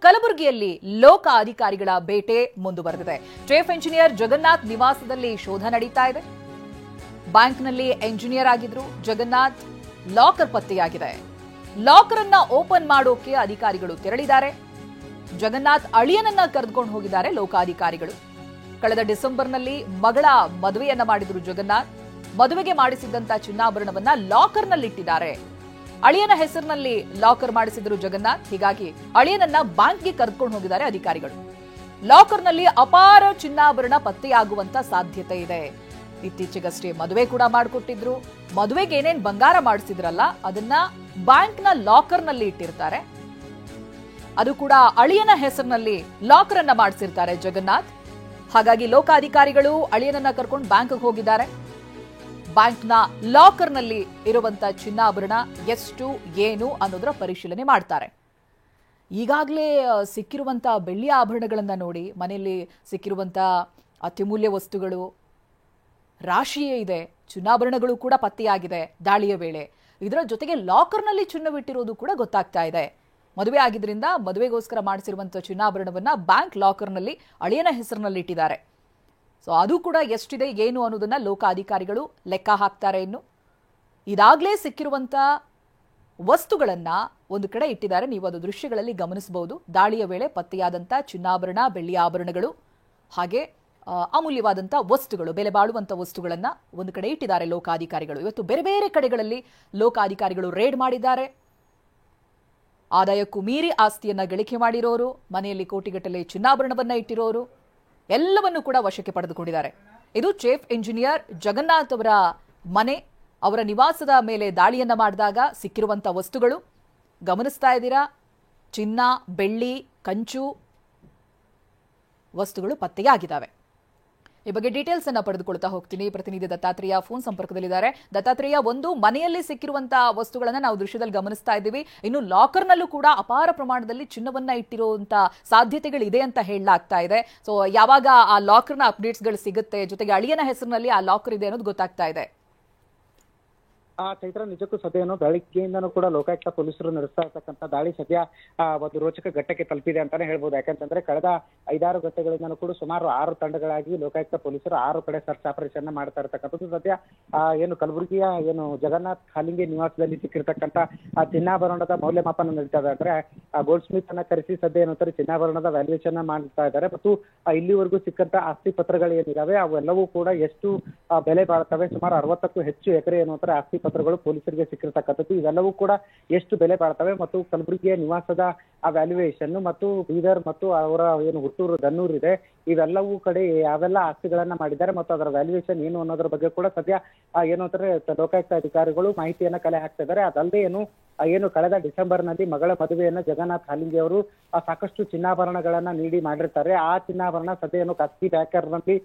ಕಲಬುರಗಿಯಲ್ಲಿ ಲೋಕ ಅಧಿಕಾರಿಗಳ ಬೇಟೆ ಮುಂದುವರೆದಿದೆ. ಚೀಫ್ ಇಂಜಿನಿಯರ್ ಜಗನ್ನಾಥ್ ನಿವಾಸದಲ್ಲಿ ಶೋಧ ನಡೀತಾ ಇದೆ. ಬ್ಯಾಂಕ್ನಲ್ಲಿ ಎಂಜಿನಿಯರ್ ಆಗಿದ್ರು ಜಗನ್ನಾಥ್. ಲಾಕರ್ ಪತ್ತೆಯಾಗಿದೆ. ಲಾಕರ್ ಅನ್ನ ಓಪನ್ ಮಾಡೋಕೆ ಅಧಿಕಾರಿಗಳು ತೆರಳಿದ್ದಾರೆ. ಜಗನ್ನಾಥ್ ಅಳಿಯನನ್ನ ಕರೆದುಕೊಂಡು ಹೋಗಿದ್ದಾರೆ ಲೋಕಾಧಿಕಾರಿಗಳು. ಕಳೆದ ಡಿಸೆಂಬರ್ನಲ್ಲಿ ಮಗಳ ಮದುವೆಯನ್ನ ಮಾಡಿದ್ರು ಜಗನ್ನಾಥ್. ಮದುವೆಗೆ ಮಾಡಿಸಿದ್ದಂತ ಚಿನ್ನಾಭರಣವನ್ನ ಲಾಕರ್ನಲ್ಲಿಟ್ಟಿದ್ದಾರೆ. ಅಳಿಯನ ಹೆಸರಿನಲ್ಲಿ ಲಾಕರ್ ಮಾಡಿಸಿದ್ರು ಜಗನ್ನಾಥ್. ಹೀಗಾಗಿ ಅಳಿಯನನ್ನ ಬ್ಯಾಂಕ್ಗೆ ಕರೆದುಕೊಂಡು ಹೋಗಿದ್ದಾರೆ ಅಧಿಕಾರಿಗಳು. ಲಾಕರ್ನಲ್ಲಿ ಅಪಾರ ಚಿನ್ನಾಭರಣ ಪತ್ತೆಯಾಗುವಂತ ಸಾಧ್ಯತೆ ಇದೆ. ಇತ್ತೀಚೆಗಷ್ಟೇ ಮದುವೆ ಕೂಡ ಮಾಡಿಕೊಟ್ಟಿದ್ರು. ಮದುವೆಗೆ ಏನೇನ್ ಬಂಗಾರ ಮಾಡಿಸಿದ್ರಲ್ಲ ಅದನ್ನ ಬ್ಯಾಂಕ್ನ ಲಾಕರ್ನಲ್ಲಿ ಇಟ್ಟಿರ್ತಾರೆ. ಅದು ಕೂಡ ಅಳಿಯನ ಹೆಸರಿನಲ್ಲಿ ಲಾಕರ್ ಅನ್ನ ಮಾಡಿಸಿರ್ತಾರೆ ಜಗನ್ನಾಥ್. ಹಾಗಾಗಿ ಲೋಕಾಧಿಕಾರಿಗಳು ಅಳಿಯನನ್ನ ಕರ್ಕೊಂಡು ಬ್ಯಾಂಕ್ಗೆ ಹೋಗಿದ್ದಾರೆ. ಬ್ಯಾಂಕ್ನ ಲಾಕರ್ನಲ್ಲಿ ಇರುವಂತ ಚಿನ್ನಾಭರಣ ಎಷ್ಟು ಏನು ಅನ್ನೋದರ ಪರಿಶೀಲನೆ ಮಾಡ್ತಾರೆ. ಈಗಾಗಲೇ ಸಿಕ್ಕಿರುವಂತ ಬೆಳ್ಳಿಯ ಆಭರಣಗಳನ್ನ ನೋಡಿ, ಮನೆಯಲ್ಲಿ ಸಿಕ್ಕಿರುವಂತ ಅತ್ಯಮೂಲ್ಯ ವಸ್ತುಗಳು ರಾಶಿಯೇ ಇದೆ. ಚಿನ್ನಾಭರಣಗಳು ಕೂಡ ಪತ್ತೆಯಾಗಿದೆ ದಾಳಿಯ ವೇಳೆ. ಇದರ ಜೊತೆಗೆ ಲಾಕರ್ನಲ್ಲಿ ಚಿನ್ನವಿಟ್ಟಿರೋದು ಕೂಡ ಗೊತ್ತಾಗ್ತಾ ಇದೆ. ಮದುವೆ ಆಗಿದ್ರಿಂದ ಮದುವೆಗೋಸ್ಕರ ಮಾಡಿಸಿರುವಂತಹ ಚಿನ್ನಾಭರಣವನ್ನ ಬ್ಯಾಂಕ್ ಲಾಕರ್ನಲ್ಲಿ ಅಳಿಯನ ಹೆಸರಿನಲ್ಲಿ ಇಟ್ಟಿದ್ದಾರೆ. ಸೊ ಅದು ಕೂಡ ಎಷ್ಟಿದೆ ಏನು ಅನ್ನೋದನ್ನ ಲೋಕಾಧಿಕಾರಿಗಳು ಲೆಕ್ಕ ಹಾಕ್ತಾರೆ. ಇನ್ನು ಇದಾಗಲೇ ಸಿಕ್ಕಿರುವಂತ ವಸ್ತುಗಳನ್ನ ಒಂದು ಕಡೆ ಇಟ್ಟಿದ್ದಾರೆ. ನೀವು ಅದು ದೃಶ್ಯಗಳಲ್ಲಿ ಗಮನಿಸಬಹುದು. ದಾಳಿಯ ವೇಳೆ ಪತ್ತೆಯಾದಂತ ಚಿನ್ನಾಭರಣ, ಬೆಳ್ಳಿಯ ಆಭರಣಗಳು, ಹಾಗೆ ಅಮೂಲ್ಯವಾದಂಥ ವಸ್ತುಗಳು, ಬೆಲೆ ಬಾಳುವಂಥ ವಸ್ತುಗಳನ್ನ ಒಂದು ಕಡೆ ಇಟ್ಟಿದ್ದಾರೆ ಲೋಕಾಧಿಕಾರಿಗಳು. ಇವತ್ತು ಬೇರೆ ಬೇರೆ ಕಡೆಗಳಲ್ಲಿ ಲೋಕಾಧಿಕಾರಿಗಳು ರೇಡ್ ಮಾಡಿದ್ದಾರೆ. ಆದಾಯಕ್ಕೂ ಮೀರಿ ಆಸ್ತಿಯನ್ನ ಗಳಿಕೆ ಮಾಡಿರೋರು, ಮನೆಯಲ್ಲಿ ಕೋಟಿಗಟ್ಟಲೆ ಚಿನ್ನಾಭರಣವನ್ನ ಇಟ್ಟಿರೋರು ಎಲ್ಲವನ್ನೂ ಕೂಡ ವಶಕ್ಕೆ ಪಡೆದುಕೊಂಡಿದ್ದಾರೆ. ಇದು ಚೀಫ್ ಇಂಜಿನಿಯರ್ ಜಗನ್ನಾಥ್ ಅವರ ಮನೆ, ಅವರ ನಿವಾಸದ ಮೇಲೆ ದಾಳಿಯನ್ನ ಮಾಡಿದಾಗ ಸಿಕ್ಕಿರುವಂತ ವಸ್ತುಗಳು ಗಮನಿಸ್ತಾ ಇದ್ದೀರಾ. ಚಿನ್ನ, ಬೆಳ್ಳಿ, ಕಂಚು ವಸ್ತುಗಳು ಪತ್ತೆಯಾಗಿದ್ದಾವೆ. ಈ ಬಗ್ಗೆ ಡೀಟೇಲ್ಸ್ ಅನ್ನ ಪಡೆದುಕೊಳ್ತಾ ಹೋಗ್ತೀನಿ. ಪ್ರತಿನಿಧಿ ದತ್ತಾತ್ರೇಯ ಫೋನ್ ಸಂಪರ್ಕದಲ್ಲಿದ್ದಾರೆ. ದತ್ತಾತ್ರೇಯ, ಒಂದು ಮನೆಯಲ್ಲಿ ಸಿಕ್ಕಿರುವಂತಹ ವಸ್ತುಗಳನ್ನ ನಾವು ದೃಶ್ಯದಲ್ಲಿ ಗಮನಿಸ್ತಾ ಇದ್ದೀವಿ. ಇನ್ನು ಲಾಕರ್ನಲ್ಲೂ ಕೂಡ ಅಪಾರ ಪ್ರಮಾಣದಲ್ಲಿ ಚಿನ್ನವನ್ನ ಇಟ್ಟಿರುವಂತ ಸಾಧ್ಯತೆಗಳಿದೆ ಅಂತ ಹೇಳಲಾಗ್ತಾ ಇದೆ. ಸೊ ಯಾವಾಗ ಆ ಲಾಕರ್ನ ಅಪ್ಡೇಟ್ಸ್ಗಳು ಸಿಗುತ್ತೆ, ಜೊತೆಗೆ ಅಳಿಯನ ಹೆಸರಿನಲ್ಲಿ ಆ ಲಾಕರ್ ಇದೆ ಅನ್ನೋದು ಗೊತ್ತಾಗ್ತಾ ಇದೆ. ಚೈತ್ರ, ನಿಜಕ್ಕೂ ಸದ್ಯ ಬೆಳಗ್ಗೆಯಿಂದನೂ ಕೂಡ ಲೋಕಾಯುಕ್ತ ಪೊಲೀಸರು ನಡೆಸ್ತಾ ಇರ್ತಕ್ಕಂಥ ದಾಳಿ ಸದ್ಯ ಒಂದು ರೋಚಕ ಘಟ್ಟಕ್ಕೆ ತಲುಪಿದೆ ಅಂತಾನೆ ಹೇಳ್ಬೋದು. ಯಾಕಂತಂದ್ರೆ ಕಳೆದ 5-6 ಗಂಟೆಗಳಿಂದನೂ ಕೂಡ ಸುಮಾರು 6 ತಂಡಗಳಾಗಿ ಲೋಕಾಯುಕ್ತ ಪೊಲೀಸರು 6 ಕಡೆ ಸರ್ಚ್ ಆಪರೇಷನ್ ಮಾಡ್ತಾ ಇರ್ತಕ್ಕಂಥದ್ದು. ಸದ್ಯ ಏನು ಕಲಬುರಗಿಯ ಜಗನ್ನಾಥ್ ಹಾಲಿಂಗೆ ನಿವಾಸದಲ್ಲಿ ಸಿಕ್ಕಿರ್ತಕ್ಕಂಥ ಚಿನ್ನಾಭರಣದ ಮೌಲ್ಯಮಾಪನ ನಡೀತಾ ಇದೆ. ಅಂದ್ರೆ ಗೋಲ್ಡ್ ಸ್ಮಿತ್ ಅನ್ನ ಕರೆಸಿ ಸದ್ಯ ಏನಂತಾರೆ ಚಿನ್ನಾಭರಣದ ವ್ಯಾಲ್ಯೂಯೇಷನ್ ಮಾಡ್ತಾ ಇದ್ದಾರೆ. ಮತ್ತು ಇಲ್ಲಿವರೆಗೂ ಸಿಕ್ಕಂತ ಆಸ್ತಿ ಪತ್ರಗಳು ಏನಿದಾವೆ ಅವೆಲ್ಲವೂ ಕೂಡ ಎಷ್ಟು ಬೆಲೆ ಬಾಳ್ತವೆ, ಸುಮಾರು 60ಕ್ಕೂ ಹೆಚ್ಚು ಎಕರೆ ಏನಂತಾರೆ ಆಸ್ತಿ ಪತ್ರಗಳು ಪೊಲೀಸರಿಗೆ ಸಿಕ್ಕಿರ್ತಕ್ಕಂಥದ್ದು. ಇವೆಲ್ಲವೂ ಕೂಡ ಎಷ್ಟು ಬೆಲೆ ಬಾಳ್ತವೆ ಮತ್ತು ಕಲಬುರಗಿಯ ನಿವಾಸದ ಆ ವ್ಯಾಲ್ಯೂಯೇಷನ್ ಮತ್ತು ಬೀದರ್ ಮತ್ತು ಅವರ ಏನು ಹುಟ್ಟೂರು ದನ್ನೂರು ಇದೆ, ಇವೆಲ್ಲವೂ ಕಡೆ ಯಾವೆಲ್ಲ ಆಸ್ತಿಗಳನ್ನ ಮಾಡಿದ್ದಾರೆ ಮತ್ತು ಅದರ ವ್ಯಾಲ್ಯೂಯೇಷನ್ ಏನು ಅನ್ನೋದ್ರ ಬಗ್ಗೆ ಕೂಡ ಸದ್ಯ ಏನು ಅಂತಾರೆ ಲೋಕಾಯುಕ್ತ ಅಧಿಕಾರಿಗಳು ಮಾಹಿತಿಯನ್ನ ಕಲೆ ಹಾಕ್ತಾ ಇದ್ದಾರೆ. ಅದಲ್ಲದೆ ಏನು ಕಳೆದ ಡಿಸೆಂಬರ್ನಲ್ಲಿ ಮಗಳ ಮದುವೆಯನ್ನ ಜಗನ್ನಾಥ್ ಹಾಲಿಂಗೆ ಅವರು ಸಾಕಷ್ಟು ಚಿನ್ನಾಭರಣಗಳನ್ನ ನೀಡಿ ಮಾಡಿರ್ತಾರೆ. ಆ ಚಿನ್ನಾಭರಣ ಸದ್ಯ ಖಾಸಗಿ ಬ್ಯಾಂಕರ್ನಲ್ಲಿ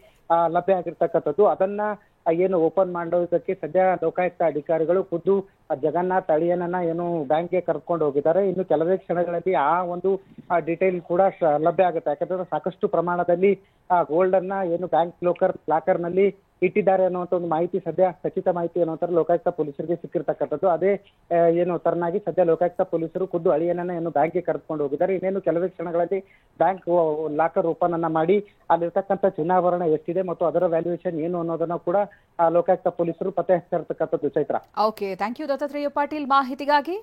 ಲಭ್ಯ ಆಗಿರ್ತಕ್ಕಂಥದ್ದು. ಅದನ್ನ ಏನು ಓಪನ್ ಮಾಡೋದಕ್ಕೆ ಸದ್ಯ ಲೋಕಾಯುಕ್ತ ಅಧಿಕಾರಿಗಳು ಖುದ್ದು ಜಗನ್ನಾಥ್ ಅಳಿಯನನ್ನ ಏನು ಬ್ಯಾಂಕ್ಗೆ ಕರ್ಕೊಂಡು ಹೋಗಿದ್ದಾರೆ. ಇನ್ನು ಕೆಲವೇ ಕ್ಷಣಗಳಲ್ಲಿ ಆ ಒಂದು ಡೀಟೇಲ್ ಕೂಡ ಲಭ್ಯ ಆಗುತ್ತೆ. ಯಾಕಂದ್ರೆ ಸಾಕಷ್ಟು ಪ್ರಮಾಣದಲ್ಲಿ ಗೋಲ್ಡ್ ಅನ್ನ ಏನು ಬ್ಯಾಂಕ್ ಲಾಕರ್ನಲ್ಲಿ ಇಟ್ಟಿದ್ದಾರೆ ಅನ್ನುವಂಥ ಒಂದು ಮಾಹಿತಿ, ಸದ್ಯ ಖಚಿತ ಮಾಹಿತಿ ಅನ್ನುವಂಥ ಲೋಕಾಯುಕ್ತ ಪೊಲೀಸರಿಗೆ ಸಿಕ್ಕಿರ್ತಕ್ಕಂಥದ್ದು. ಅದೇ ಏನು ತರನಾಗಿ ಸದ್ಯ ಲೋಕಾಯುಕ್ತ ಪೊಲೀಸರು ಖುದ್ದು ಅಳಿಯನನ್ನ ಏನು ಬ್ಯಾಂಕ್ಗೆ ಕರೆದುಕೊಂಡು ಹೋಗಿದ್ದಾರೆ. ಇನ್ನೇನು ಕೆಲವೇ ಕ್ಷಣಗಳಲ್ಲಿ ಬ್ಯಾಂಕ್ ಲಾಕರ್ ಓಪನ್ ಅನ್ನ ಮಾಡಿ ಅಲ್ಲಿರ್ತಕ್ಕಂಥ ಚಿನ್ನಾಭರಣ ಎಷ್ಟಿದೆ ಮತ್ತು ಅದರ ವ್ಯಾಲ್ಯೂಯೇಷನ್ ಏನು ಅನ್ನೋದನ್ನ ಕೂಡ ಲೋಕಾಯುಕ್ತ ಪೊಲೀಸರು ಪತ್ತೆ ಹಚ್ತಾ ಇರ್ತಕ್ಕಂಥದ್ದು. Chaitra, okay, thank you Dattatreya Patil ಮಾಹಿತಿಗಾಗಿ.